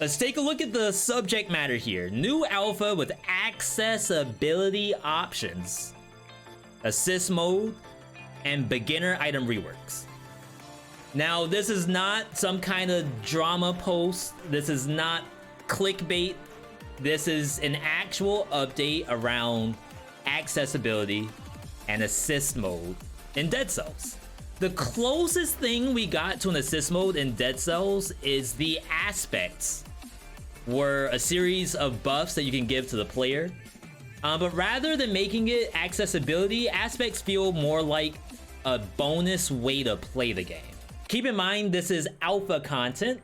Let's take a look at the subject matter here. New alpha with accessibility options, assist mode, and beginner item reworks. Now, this is not some kind of drama post. This is not clickbait. This is an actual update around accessibility and assist mode in Dead Cells. The closest thing we got to an assist mode in Dead Cells is the aspects, were a series of buffs that you can give to the player. But rather than making it accessibility, aspects feel more like a bonus way to play the game. Keep in mind, this is alpha content.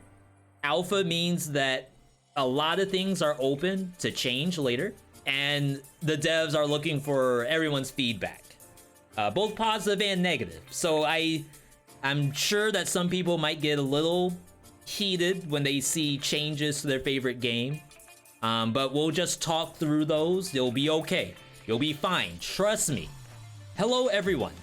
Alpha means that a lot of things are open to change later, and the devs are looking for everyone's feedback, both positive and negative. So I'm sure that some people might get a little heated when they see changes to their favorite game, but we'll just talk through those. You'll be okay. You'll be fine. Trust me. Hello, everyone.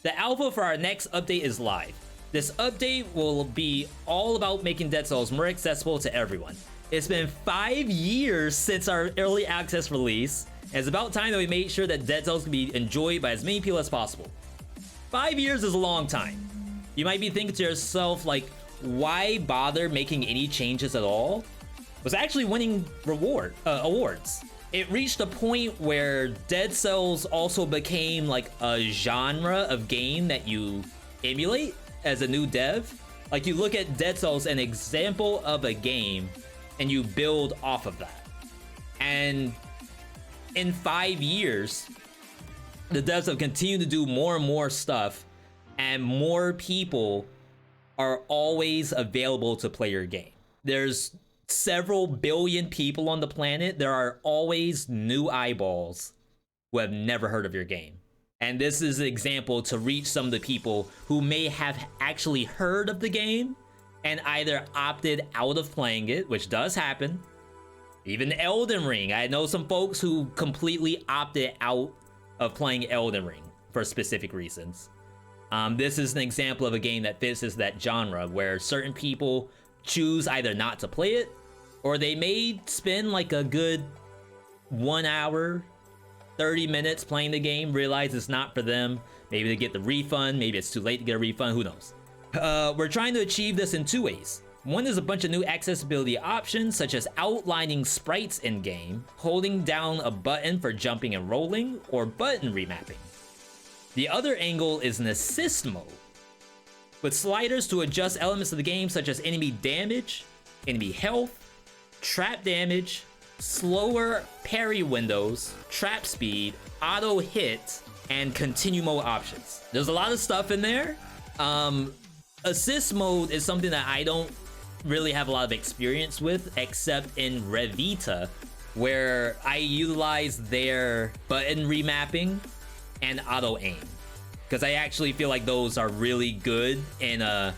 The alpha for our next update is live. This update will be all about making Dead Cells more accessible to everyone. It's been 5 years since our early access release, and it's about time that we made sure that Dead Cells can be enjoyed by as many people as possible. 5 years is a long time. You might be thinking to yourself, like, why bother making any changes at all? It was actually winning awards. It reached a point where Dead Cells also became like a genre of game that you emulate as a new dev. Like, you look at Dead Cells, an example of a game, and you build off of that. And in 5 years, the devs have continued to do more and more stuff, and more people are always available to play your game. There's several billion people on the planet. There are always new eyeballs who have never heard of your game. And this is an example to reach some of the people who may have actually heard of the game and either opted out of playing it, which does happen. Even Elden Ring. I know some folks who completely opted out of playing Elden Ring for specific reasons. This is an example of a game that fits as that genre, where certain people choose either not to play it, or they may spend like a good 1 hour, 30 minutes playing the game, realize it's not for them. Maybe they get the refund, maybe it's too late to get a refund, who knows. We're trying to achieve this in 2 ways. One is a bunch of new accessibility options, such as outlining sprites in-game, holding down a button for jumping and rolling, or button remapping. The other angle is an assist mode, with sliders to adjust elements of the game such as enemy damage, enemy health, trap damage, slower parry windows, trap speed, auto hit, and continue mode options. There's a lot of stuff in there. Assist mode is something that I don't really have a lot of experience with, except in Veedotme, where I utilize their button remapping and auto aim, because I actually feel like those are really good in a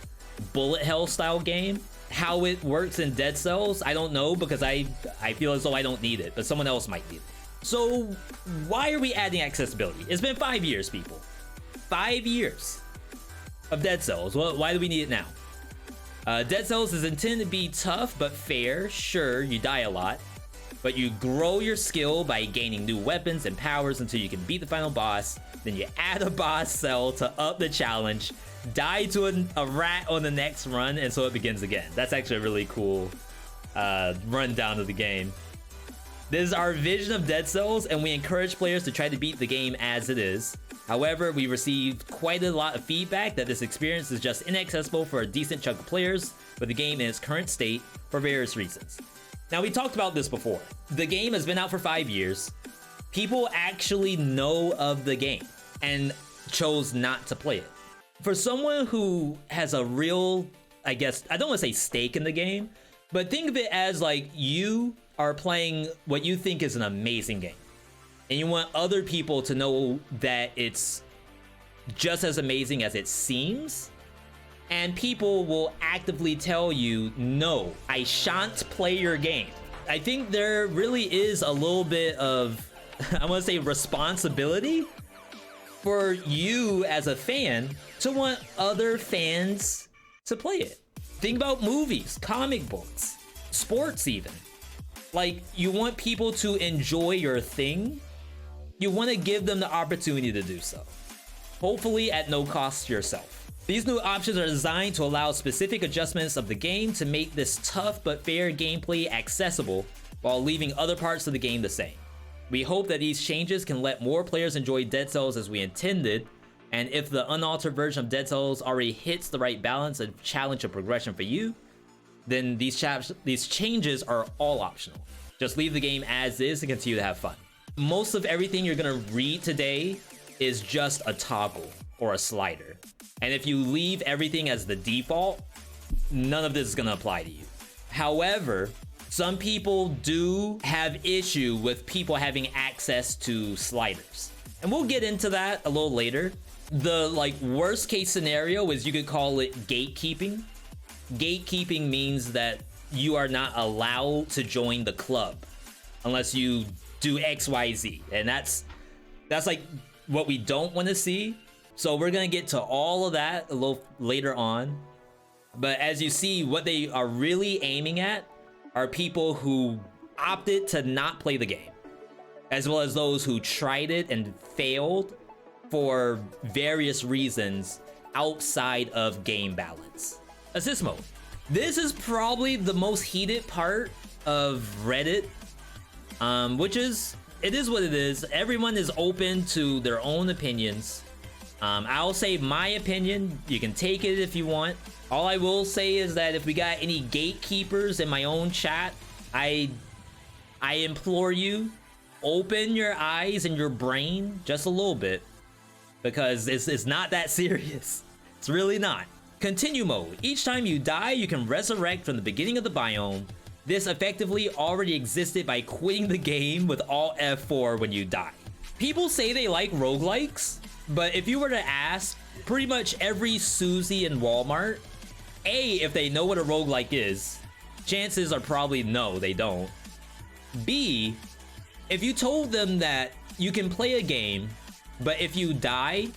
bullet hell style game. How it works in Dead Cells, I don't know, because I feel as though I don't need it, but someone else might need it. So why are we adding accessibility? It's been 5 years, people. 5 years of Dead Cells. Well, why do we need it now? Dead Cells is intended to be tough but fair. Sure, you die a lot, but you grow your skill by gaining new weapons and powers until you can beat the final boss. Then you add a boss cell to up the challenge, die to a rat on the next run, and so it begins again. That's actually a really cool rundown of the game. This is our vision of Dead Cells, and we encourage players to try to beat the game as it is. However, we received quite a lot of feedback that this experience is just inaccessible for a decent chunk of players with the game in its current state for various reasons. Now, we talked about this before. The game has been out for 5 years. People actually know of the game and chose not to play it. For someone who has a real, I guess, I don't want to say stake in the game, but think of it as like you are playing what you think is an amazing game, and you want other people to know that it's just as amazing as it seems, and people will actively tell you, no, I shan't play your game. I think there really is a little bit of, I want to say, responsibility for you as a fan to want other fans to play it. Think about movies, comic books. sports even. Like, you want people to enjoy your thing. You want to give them the opportunity to do so. Hopefully at no cost to yourself. These new options are designed to allow specific adjustments of the game to make this tough but fair gameplay accessible while leaving other parts of the game the same. We hope that these changes can let more players enjoy Dead Cells as we intended, and if the unaltered version of Dead Cells already hits the right balance of challenge and progression for you, then these changes are all optional. Just leave the game as is and continue to have fun. Most of everything you're gonna read today is just a toggle or a slider. And if you leave everything as the default, none of this is gonna apply to you. However, some people do have issue with people having access to sliders. And we'll get into that a little later. The worst case scenario is you could call it gatekeeping. Gatekeeping means that you are not allowed to join the club unless you do XYZ, and that's like what we don't want to see. So we're gonna get to all of that a little later on. But as you see, what they are really aiming at are people who opted to not play the game, as well as those who tried it and failed for various reasons outside of game balance. Assist mode. This is probably the most heated part of Reddit, which is, it is what it is. Everyone is open to their own opinions. I'll say my opinion. You can take it if you want. All I will say is that if we got any gatekeepers in my own chat, I implore you, open your eyes and your brain just a little bit, because it's not that serious. It's really not. Continue mode. Each time you die, you can resurrect from the beginning of the biome. This effectively already existed by quitting the game with Alt F4 when you die. People say they like roguelikes, but if you were to ask pretty much every Susie in Walmart, A, if they know what a roguelike is, chances are probably no, they don't. B, if you told them that you can play a game, but if you die,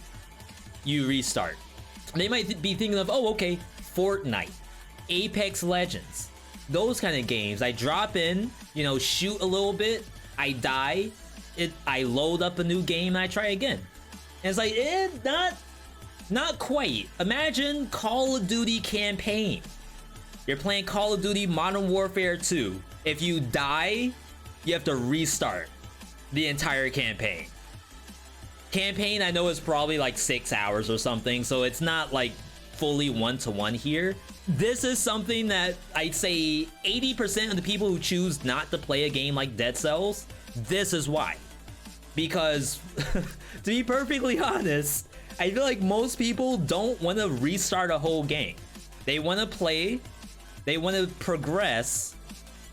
you restart, they might be thinking of, oh, okay, Fortnite, Apex Legends, those kind of games. I drop in, you know, shoot a little bit, I die, I load up a new game and I try again. And it's like, not quite. Imagine Call of Duty campaign. You're playing Call of Duty Modern Warfare 2. If you die, you have to restart the entire campaign. Campaign, I know, is probably like 6 hours or something, so it's not like fully one-to-one here. This is something that I'd say 80% of the people who choose not to play a game like Dead Cells, this is why. Because, to be perfectly honest, I feel like most people don't want to restart a whole game. They want to play, they want to progress,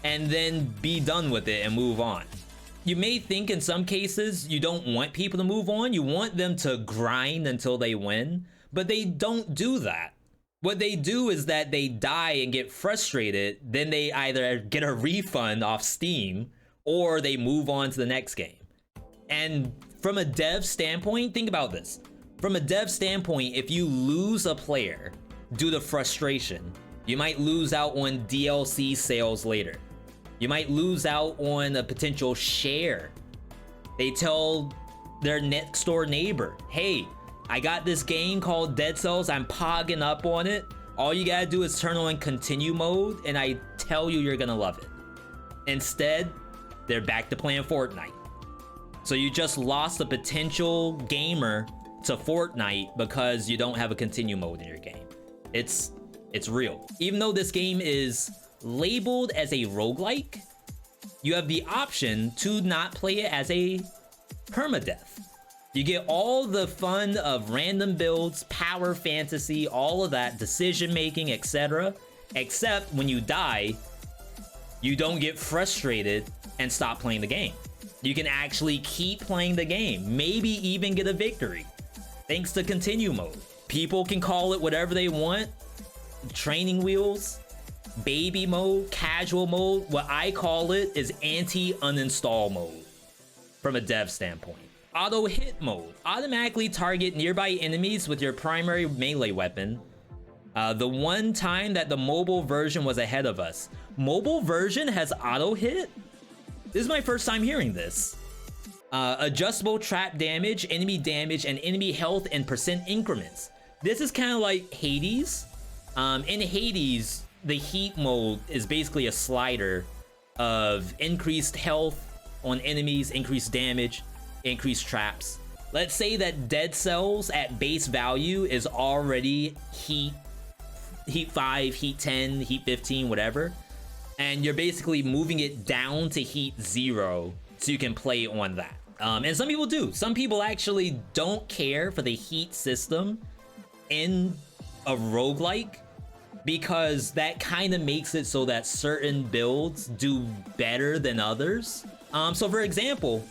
and then be done with it and move on. You may think in some cases you don't want people to move on, you want them to grind until they win, but they don't do that. What they do is that they die and get frustrated, then they either get a refund off Steam or they move on to the next game. And from a dev standpoint, think about this. From a dev standpoint, if you lose a player due to frustration, you might lose out on DLC sales later. You might lose out on a potential share. They tell their next door neighbor, hey, I got this game called Dead Cells, I'm pogging up on it. All you gotta do is turn on continue mode and I tell you you're gonna love it. Instead, they're back to playing Fortnite. So you just lost a potential gamer to Fortnite because you don't have a continue mode in your game. It's real. Even though this game is labeled as a roguelike, you have the option to not play it as a permadeath. You get all the fun of random builds, power fantasy, all of that, decision making, etc. Except when you die, you don't get frustrated and stop playing the game. You can actually keep playing the game, maybe even get a victory, thanks to continue mode. People can call it whatever they want. Training wheels, baby mode, casual mode. What I call it is anti-uninstall mode from a dev standpoint. Auto hit mode, automatically target nearby enemies with your primary melee weapon. The one time that the mobile version was ahead of us. Mobile version has auto hit? This is my first time hearing this. Adjustable trap damage, and enemy health in percent increments. This is kind of like Hades. In Hades, the heat mode is basically a slider of increased health on enemies, increased damage, increased traps. Let's say that Dead Cells at base value is already heat 5, heat 10, heat 15, whatever. And you're basically moving it down to heat 0 so you can play on that. And some people do. Some people actually don't care for the heat system in a roguelike, because that kind of makes it so that certain builds do better than others. So for example,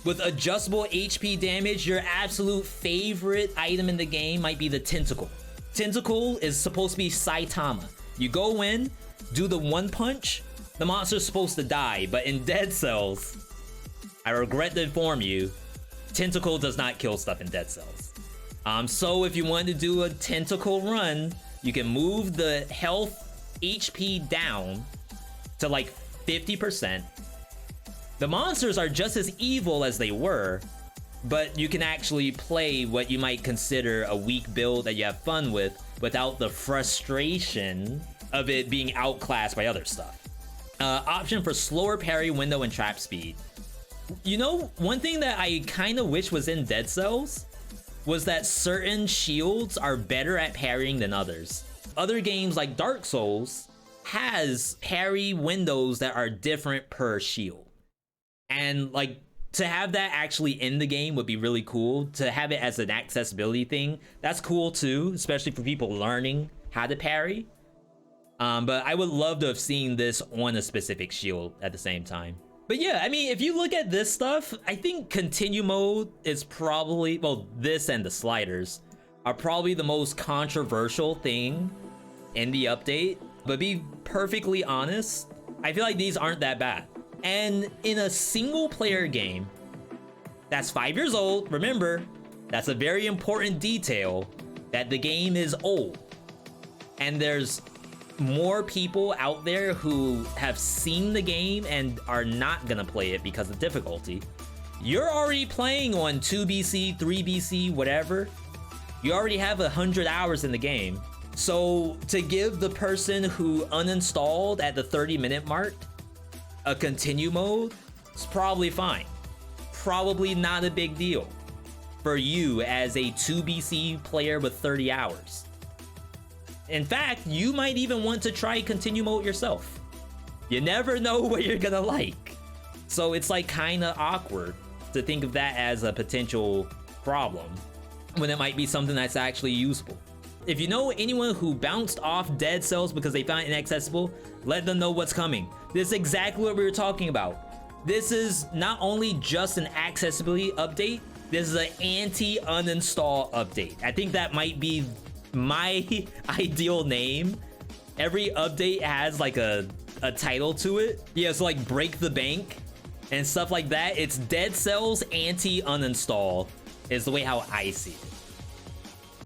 with adjustable HP damage, your absolute favorite item in the game might be the Tentacle. Tentacle is supposed to be Saitama. You go in, do the one punch, the monster's supposed to die, but in Dead Cells, I regret to inform you, Tentacle does not kill stuff in Dead Cells. So if you want to do a Tentacle run, you can move the health HP down to like 50%. The monsters are just as evil as they were, but you can actually play what you might consider a weak build that you have fun with without the frustration of it being outclassed by other stuff. Option for slower parry window and trap speed. You know, one thing that I kind of wish was in Dead Cells was that certain shields are better at parrying than others. Other games like Dark Souls has parry windows that are different per shield. And like, to have that actually in the game would be really cool. To have it as an accessibility thing, that's cool too, especially for people learning how to parry. But I would love to have seen this on a specific shield at the same time. But yeah, I mean, if you look at this stuff, I think continue mode is probably, well, this and the sliders are probably the most controversial thing in the update. But be perfectly honest, I feel like these aren't that bad. And in a single player game that's 5 years old, remember, that's a very important detail, that the game is old. And there's more people out there who have seen the game and are not gonna play it because of difficulty. You're already playing on 2BC, 3BC, whatever. You already have 100 hours in the game. So to give the person who uninstalled at the 30-minute mark a continue mode, it's probably fine. Probably not a big deal for you as a 2BC player with 30 hours. In fact, you might even want to try continue mode yourself. You never know what you're gonna like. So it's like kind of awkward to think of that as a potential problem when it might be something that's actually usable. If you know anyone who bounced off Dead Cells because they found it inaccessible, let them know what's coming. This is exactly what we were talking about. This is not only just an accessibility update, this is an anti-uninstall update. I think that might be my ideal name. Every update has like a title to it. Yeah, so like Break the Bank and stuff like that. It's Dead Cells anti-uninstall is the way how I see it.